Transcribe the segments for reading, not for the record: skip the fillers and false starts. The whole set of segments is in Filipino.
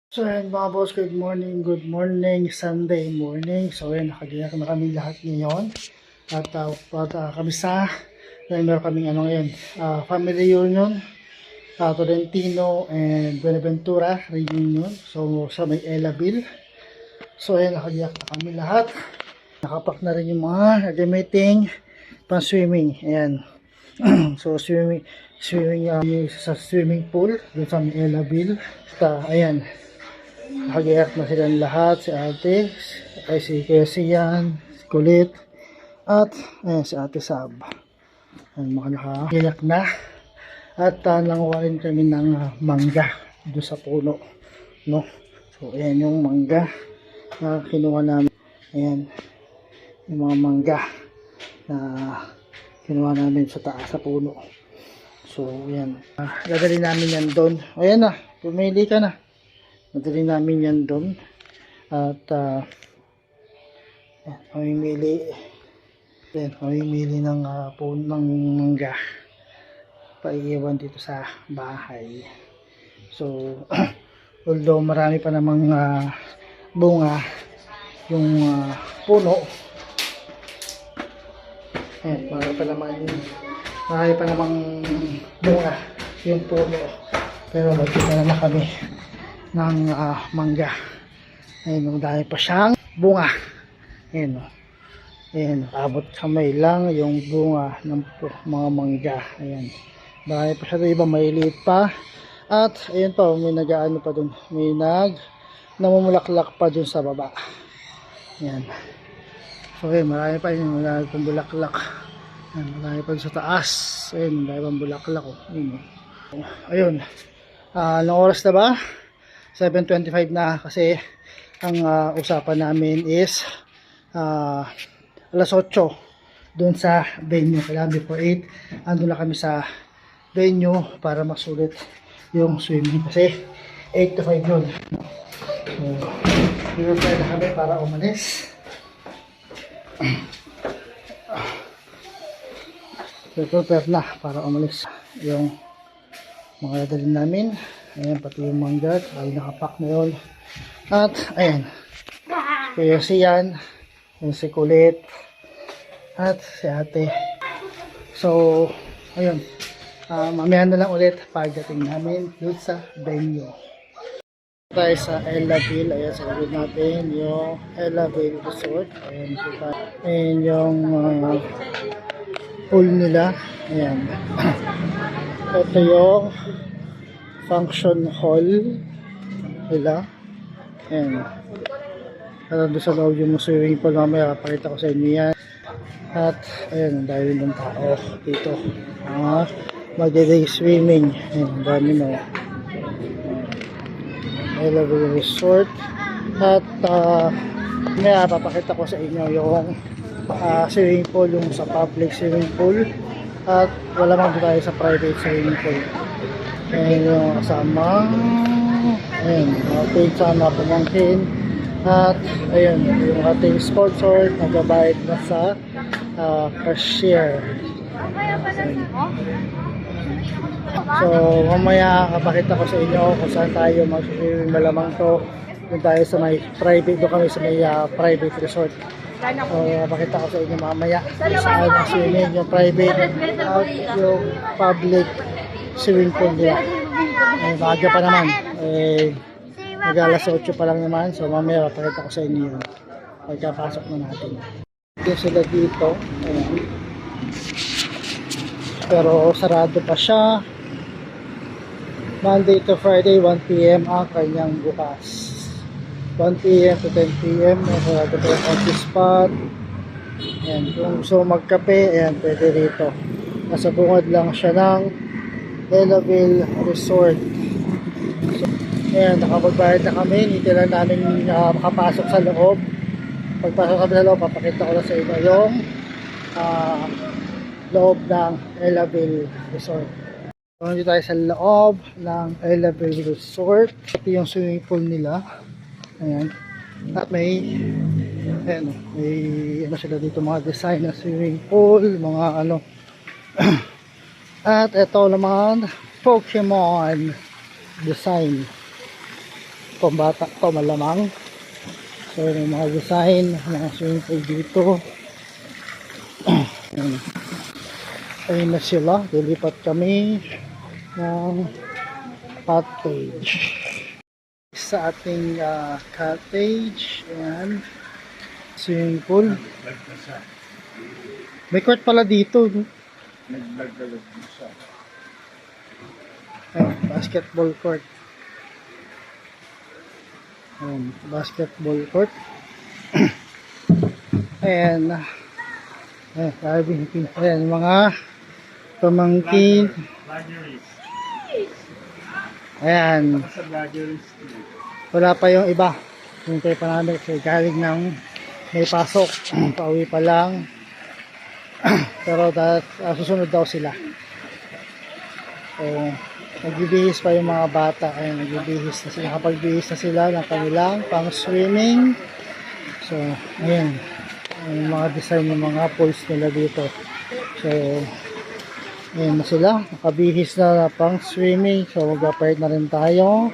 So ayan mga boss, good morning, Sunday morning. So ayan, nakagayak na kami lahat ngayon. At kami meron kaming ngayon, family reunion, Tolentino and Buenaventura reunion. So sa may Elaville. So ayan, nakagayak na kami lahat. Nakapak na rin yung mga gamiting pang swimming. Ayan. So swimming sa swimming pool dun sa may Elaville. Ayan. Nakagayak na silang lahat, si ate, ay si Kuya Sian, si Kulit, at ayan, si ate Sab. Ayan, mga nakagayak na. At nanguha kami ng mangga doon sa puno. No? So, ayan yung mangga na kinuha namin. Ayan, yung mga mangga na kinuha namin sa taas sa puno. So, ayan. Dadali namin yan doon. Ayan na, pumili ka na. Madali namin yan doon at mamimili ng puno ng mangga paiiwan dito sa bahay. So although marami pa namang bunga yung puno, marami pa namang bunga yung puno, pero magkita na kami ng mangga. Ayun, dahil pa siyang bunga. Ayun, ayun, abot kamay lang yung bunga ng mga mangga. Ayan, dahil pa siya, iba maliliit pa. At ayun pa, may nagaano pa dun, may namumulaklak pa dun sa baba. Ayan, so ayun, marami pa yun, marami pang bulaklak. Ayan, marami pa sa taas. Ayun, marami pang bulaklak. Ayun, anong oras na ba? 7:25 na, kasi ang usapan namin is alas 8 doon sa venue. Kailangan before 8 andun na kami sa venue para masulit yung swimming, kasi 8 to 5 yun. So prepare na kami para umalis. Prepare na para umalis yung mga dadalhin namin. Ayan, pati yung mangga ay nakapak na yun. At ayan, kaya siyan, yung si Kulit, at si ate. So ayun, mamaya na lang ulit pagdating namin doon sa venue. Tayo sa Elaville. Ayan, sa labid natin yung Elaville Resort. Ayan, ayan yung pool nila. Ayan. Ito yung function hall nila. Ayan. At doon sa loob yung swimming pool, mamaya pakita ko sa inyo yan. At ayan, dahil ng tao dito mag-day swimming. Ayan, dami na. Elaville Resort. At mamaya papakita ko sa inyo yung swimming pool, yung sa public swimming pool. At wala man tayo sa private swimming pool. Ayan yung kasama. Ayan, ating sama pamangkin. At ayun, yung ating sponsor nagabayad na sa cashier. So mamaya kapakita ko sa inyo kung saan tayo mag-swimming. Malamang to doon tayo sa may private, doon kami sa may private resort. So kapakita ko sa inyo mamaya saan ang swimming, yung private at yung public swimming pool nila. Maaga pa naman, mag-alas 8 pa lang naman. So mamaya pakita ko sa inyo yun pagkapasok na natin. Yung sila dito, ayan. Pero sarado pa siya Monday to Friday 1 PM ang kanyang bukas. 1 PM to 10 PM sarado pa yung coffee spot. Ayan, kung gusto magkape, ayan, pwede rito. Nasa bungad lang siya ng Elaville Resort. So, ayan, nakapagbayad na kami. Hindi lang namin makapasok sa loob. Pagpasok kami sa loob, papakita ko lang sa inyo yung loob ng Elaville Resort. So, dito tayo sa loob ng Elaville Resort. Ito yung swimming pool nila. Ayan. At may ano sila dito, mga design na swimming pool, mga ano. At ito naman Pokemon design. pambata to malamang. So may mga design, mga swimming pool dito. Ayun na sila, lilipat kami ng cottage. Sa ating cottage, ayan, swimming pool. May court pala dito. Ayan, basketball court. Ayan, basketball court. Ayan, ayan, mga pamangkin. Ayan. Wala pa yung iba. Hintay pa namin kasi galing ng may pasok. Pauwi pa lang. Pero susunod daw sila. So, nagbibihis pa yung mga bata. Ayan, nagbibihis na sila. Nakapagbihis na sila ng kanilang pang swimming. So, ayan. Yung mga design ng mga pools nila dito. So, ayan na sila, nakabihis na pang swimming. So magpapalit na rin tayo.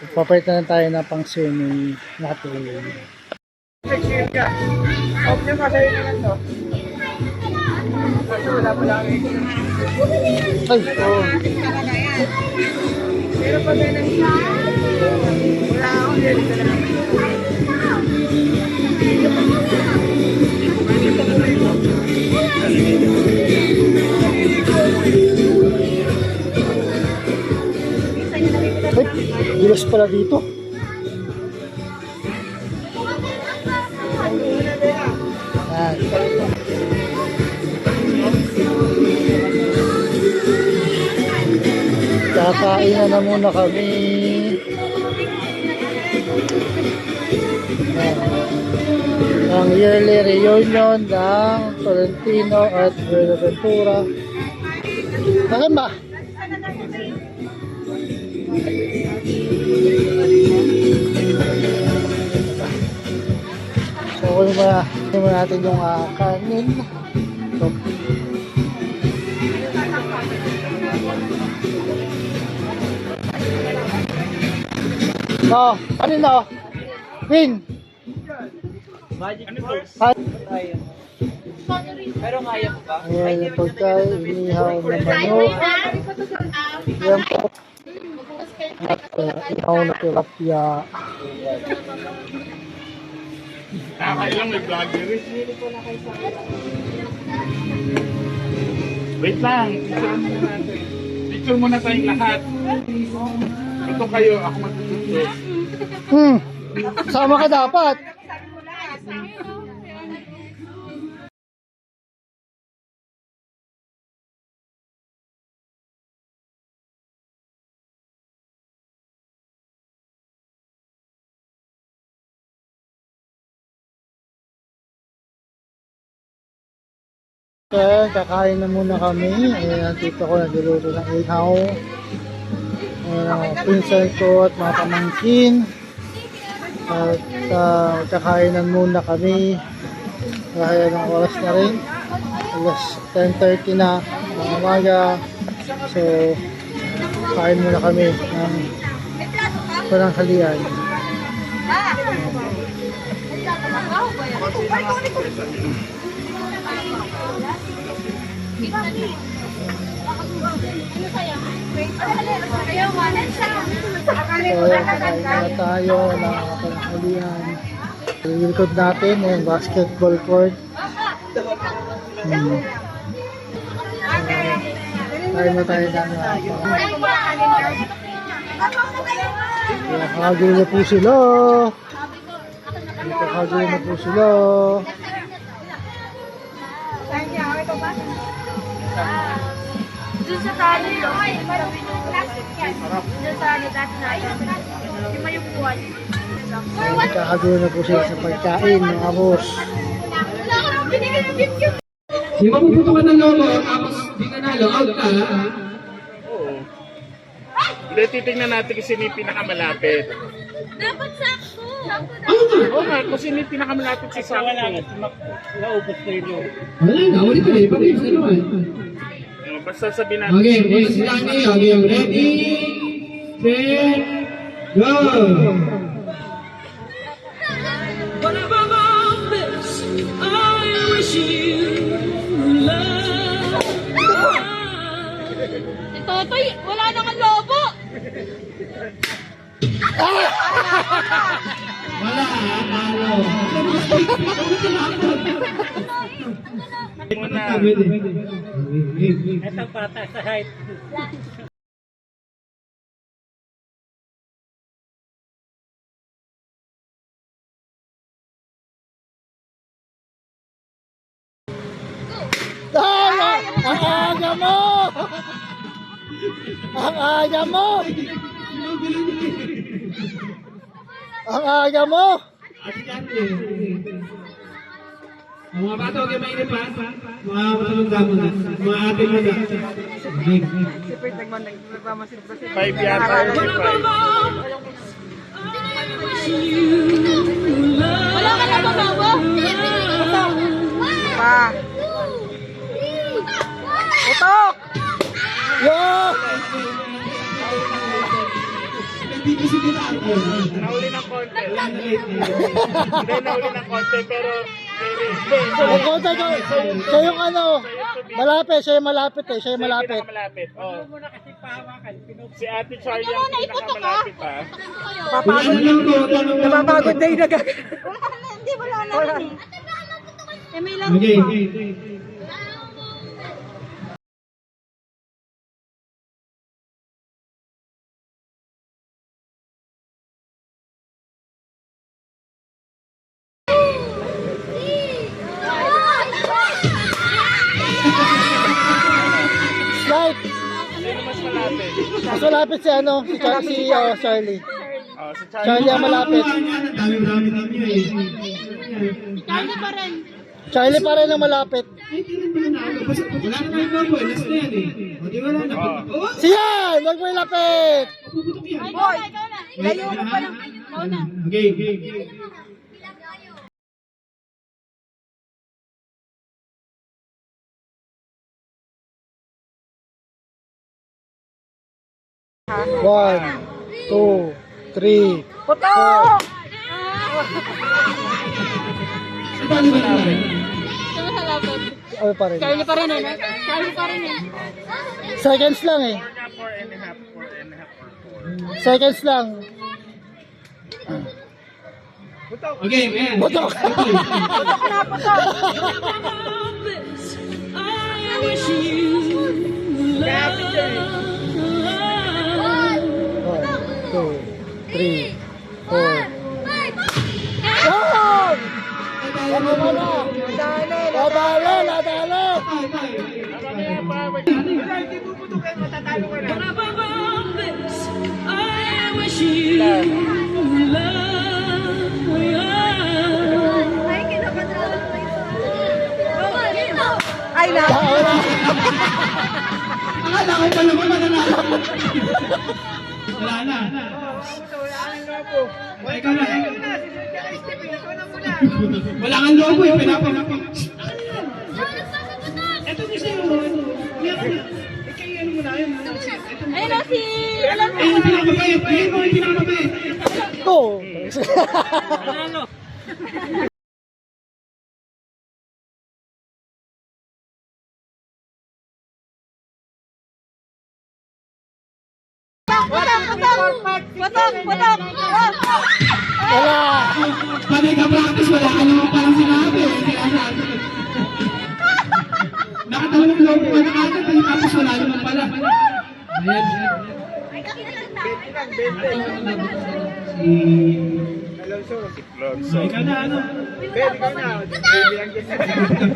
Magpapalit na rin tayo na pang swimming natin. Ay, oh. Pero pag wala akong dito na lang. Ay, gilas pala dito. Yan. Kakain na muna kami. Ang yearly reunion ng Tolentino at Buenaventura. Akin ba? So, kunin mo natin yung kanin. So, kanin na. Win! Magic Ano Force. Hi. Pero kaya mo ba? Ayan yung pagkain, inihaw na manok. Yan po. At ihaw na tilapia. Kailang may vlogger eh. Wait lang, picture muna tayong lahat. Ito kayo, ako magpipicture. Sama ka dapat. Okay, kakain na muna kami. Ayan, tito ko nagluluto ng ihaw. Ayan, pinsan ko at mga pamangkin. At kakainan muna kami. Kaya ng oras na rin. Alas 10:30 na ng umaga. So, kain muna kami ng pananghalian. So, kakain na tayo ng pananghalian. Yung likod natin, yung basketball court. Kain na tayo ng kakagulo na po sila. Kakagulo na po sila. Doon sa tali yun. Doon sa ano dati na yun. Yung may upuan. Kakagulo na po sila sa pagkain, mga boss. Di ba pupunta ka ng lolo, tapos di ka nalo, out ka? Oo. Hindi, titignan natin kung sino yung pinakamalapit. Dapat sakto. Oo nga, kung sino yung pinakamalapit sa sakto. Naubos na yun. Wala na, ulit ka eh, pag-ibig na naman. Basta sabihin natin. Okay, boys, lang eh, okay, ready, set, go! Totoy, wala nang lobo. Wala, talo. Muna. Ito para sa height. Ay! Ang aga mo! Ang aga mo! Ang aga mo! Mga bata, huwag kayo mainip ha. Mga matulungga mo na. Mga ate mo na. Five yata yun, si five. Wala ka na babawa? Utok! Yo! Hindi kasi tinako. Nauli ng konti. Hindi, nauli ng konti, pero Ang konta ko, siya yung ano, malapit, siya yung malapit eh, siya yung malapit. malapit. Oh. Si Ate Charlie ang pinakamalapit ha. Napapagod na yung Hindi, wala na rin eh. Eh, may lang Okay. Slide! Sino mas malapit? Mas malapit si ano, si Charlie. Oh, si Charlie. Charlie ang malapit. Dami-dami ninyo eh. Charlie pa rin. Charlie pa rin ang malapit. Ay, tingnan mo na ako. Basta wala na tayo baboy. Last na yan eh. O, di wala na. Oh! Siyan! Huwag mo ilapit! Puputok yan. Ikaw na. Layo mo pa lang. Ikaw na. Okay. One, two, three, four. Bali ba na? Ikaw na lapit. Ano pa rin? Charlie pa rin eh. Charlie pa rin eh. Seconds lang eh. 4.5. Seconds lang. Okay, man. Putok! One, two, three, four. Yan! Ano mo na? Nadali! Nadali! Ay, na. Wala! Akala ko pa naman mananalo. Wala na. Ikaw na. Wala kang lobo eh. Pinapalapag. Ito kasi yun. Ano mo na yun? Ayun na si... Alam mo. Ay, yung pinakabait. Ayun mo yung pinakabait. Ito! Patak! Wala! Pwede ka practice. Wala ka naman palang sinabi. Sinasabi. Nakatalong lobo ka na agad. Tapos wala naman pala. Ayan. Si Flonso. Ikaw na ano? Pakinig ka sa akin.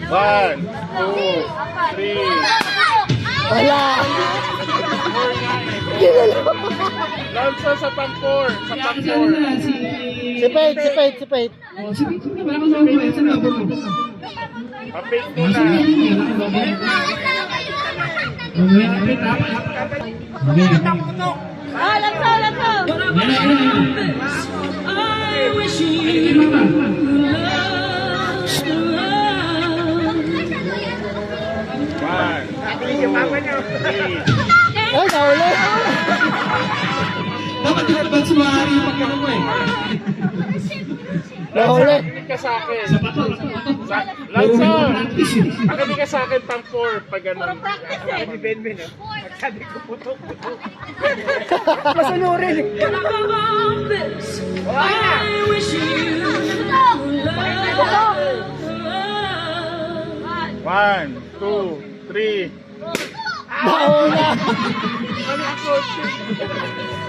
One, two, three. Wala! Lonzo sa pang-4. Sa Kaya kasi pang-4. ano na, si... Si Pate, si Pate, si Pate. Oh, si Pete na, wala kang lobo eh. Saan lobo mo? Pa-fake Oh, si muna. Pete na, wala kang lobo. Okay, kapit, dapat. Okay. Ah, lansaw! Yan na, yan na. Ay, mama. One, two, three. Ay, nauli! Dapat in advance maaari yung pagkano mo eh. Nahuli. Nakinig ka sa akin. Sa pato. Lanson! Practice eh. Nakinig ka sa akin pang 4 pag ganun. Practice eh. Si Benben, oh. Magsabi ko putok-putok. Masunurin. One, two, three. Nauna.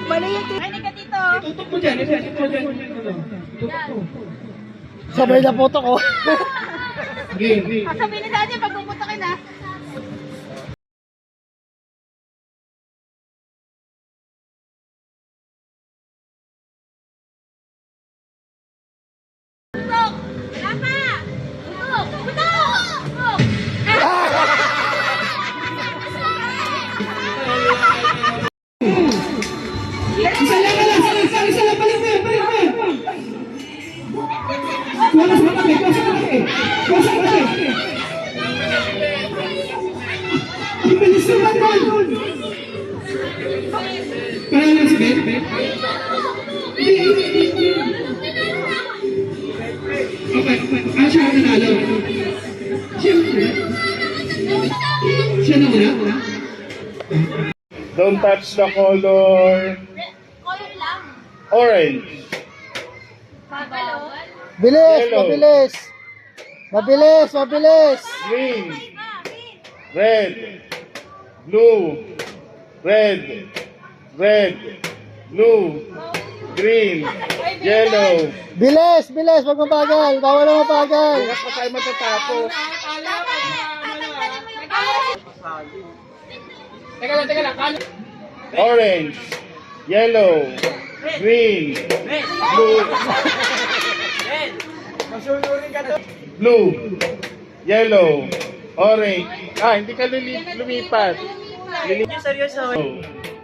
Mali yung Ay, ka dito. Tutok mo dyan. Tutok mo dyan. Tutok mo. Sabay na puto ko. Okay. Sabihin ni Daddy, pag puputokin na. Putok! Wala pa! Putok! Putok! Isa lang. Balik mo yan. Kuha sa matake. Ibilis naman doon. Kaya lang si Ben? Okay. Siya ang nanalo. Siyempre. Siya na muna. Don't touch the color Color lang. orange. Babalo. Bilis, Yellow. mabilis. Green, red, blue, red, blue, green, yellow. Bilis, wag mabagal. Bawal na mabagal. Bukas pa tayo matatapos. Orange, yellow, green, blue, blue, yellow, orange. Hindi ka lumipat. Seryoso.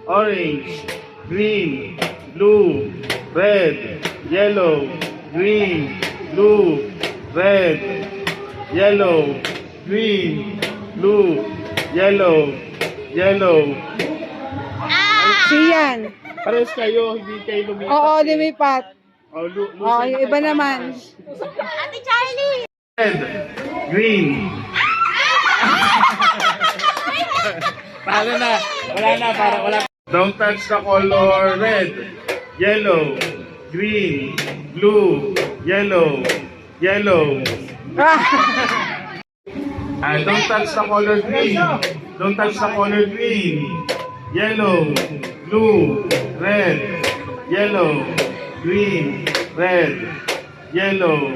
Orange, green, blue, red, yellow, green, blue, red, yellow, green, blue, yellow. Siyan. Pares kayo, hindi kayo lumipat. Oo, lumipat. Oo, yung iba naman. Ate Charlie! Red, green. Wala na. Don't touch the color red, yellow, green, blue, yellow. Don't touch the color green. Don't touch the color green. Yellow, blue, red, yellow, green, red, yellow,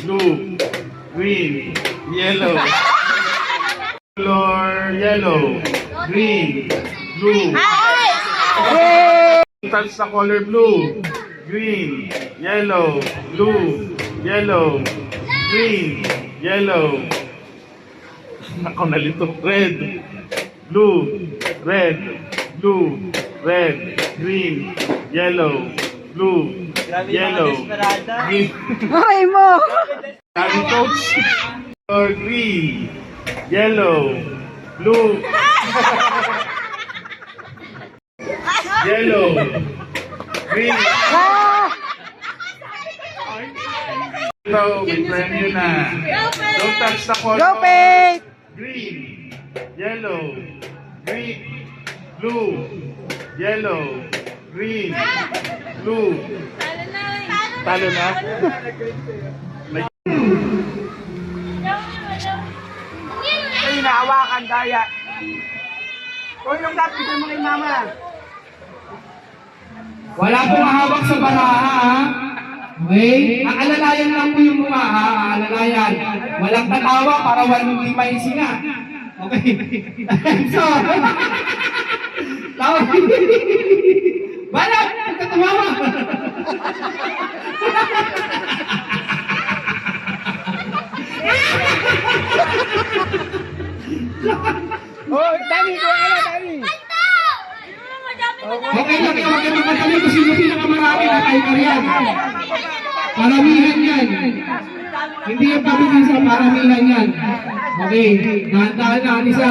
blue, green, yellow. Color yellow, green, blue. Don't touch the color blue, green, yellow, blue, green, yellow. Ako nalito. Red, blue, green, yellow, blue, green. Ay mo! Sabi coach, or green, yellow, blue, yellow, green. Ito, may premyo na. Don't touch the color. Go, Pate! Green, yellow, blue, yellow, green, blue. Talo na? Ay, hinahawakan, daya. O, yung lapit mo kay mama. Wala pong hawak sa baraha, ha? Okay? Ang alalayan lang po yung mukha, ha? Alalayan. Walang tatawa para walang lima yung singa. Okay? So, tawa. Balak! Nagtatawa! Oh, Dani, Dani. Okay lang, huwag kayo magpatali kung sino pinakamarami na tayo kariyan. Paramihan yan. Hindi yung pamilisa, paramihan yan. Okay, dahan-dahan na, Anissa.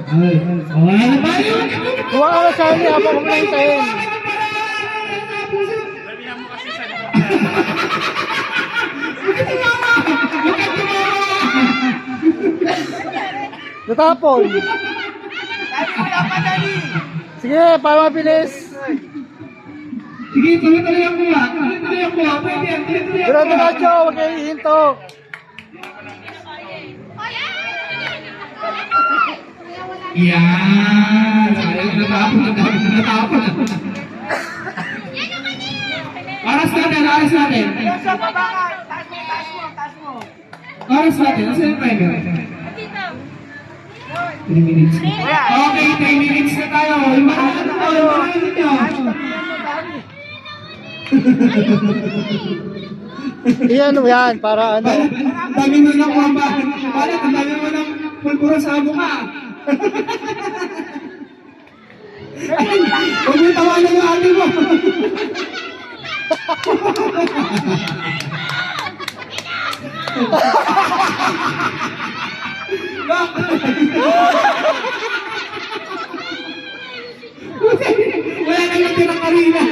Wala na tayo. Huwag ka na sali, habang huwag na hintayin. Natapon. Dali, wala pa dali. Sige, para mabilis. Sige, tuloy-tuloy ang kuha. Tuloy-tuloy ang kuha. Pwede yan, tuloy-tuloy ang kuha. Diretso, huwag kayo hihinto. Yan. Sayang natapon. Oras natin. Yung sa baba ka, taas mo. Oras natin. Nasaan yung timer? Dito. 3 minutes. Wala. Okay, 3 minutes na tayo. Yung mga ano ko, yung mga ano nyo. Iyan mo yan, para ano. Dami mo ng kumamba. Paano, ang dami mo ng pulpura sa mukha. Huwag mo tawanan yung ate mo. Wala nang natirang karina.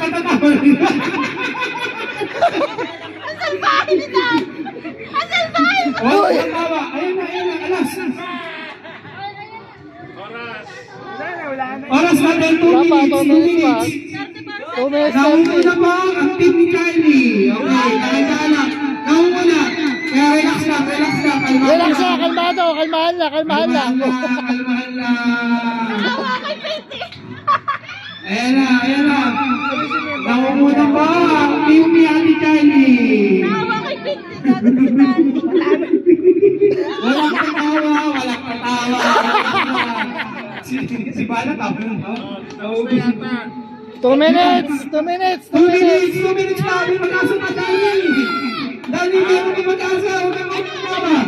Katatawa rin. Asan bahay ni Dan? Asan bahay mo? Oh, tawa. Ayun na, alas. Wala na. Oras natin, 2 Wala pa, minutes. 2 minutes. 2 minutes. Naunguna po ang team ni Kylie. Okay, dahan-dahan lang. Naunguna. Kaya relax lang. Relax na, kalmado, kalmahan lang. Kalmahan lang. Awa kay Pete. Ayan na. Naunguna po ang team ni Ate Kylie. Awa kay Pete. Dati si Dan. Walang katawa. Si Bala, tapo na. 2 minutes, 2 minutes, 2 2 minutes. minutes pa. May mag-asa na Dali. Dali, meron may mag-asa. Huwag kang magkakawa.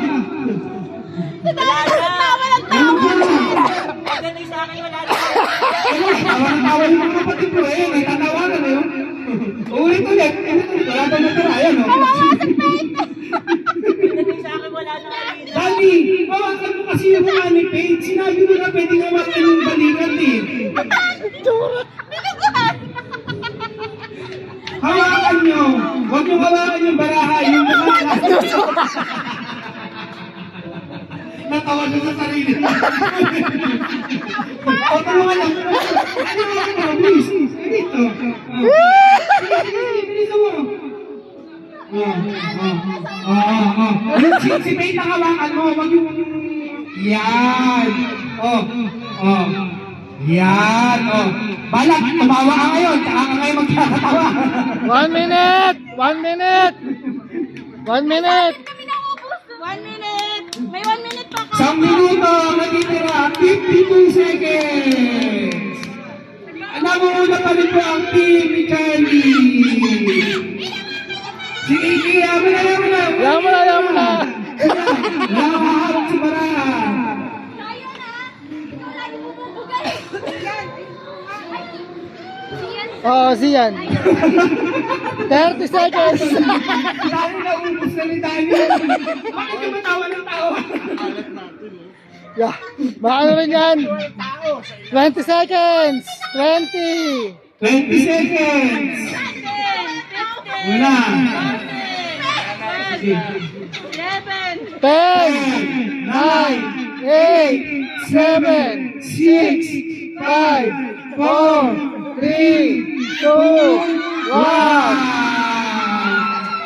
Tawa lang tawa. Tawa yung mga kapatid ko eh. Nagtatawanan eh. Ulit. Wala pa natira. Ayan o. Dali, bawasan mo kasi yung mga ni Paige. Sinabi mo na pwede nga wakan yung balikat eh. Hawakan nyo. Huwag nyo hawakan yung baraha. Yung mga natawa siya sa sarili. O, tulungan lang. Please. Dito. Dito mo. Si Paige ang hawakan mo. Huwag yung... Yan. Yan. Balak, tumawa ka ngayon. Tsaka ka ngayon magkakatawa. 1 minute, 1 minute. 1 minute. 1 minute. May 1 minute pa ka. 1 minuto, natitira, 52 seconds. Namuuna pa rin po ang team ni Kylie. Si Iki, yaman na. Yaman na. Nakaharap si Baraha. Tayo na. Lagi bubugay. Yan. Oh, siyan. 30 seconds. Dahil naubos na ni Daniel. Bakit ka matawa ng tao? Yeah. Baka ano rin yan. 20 seconds. 20. 20 seconds. Wala. 11. 10, 9, 8, 7, 6, 5, 4, 3, 2, 1.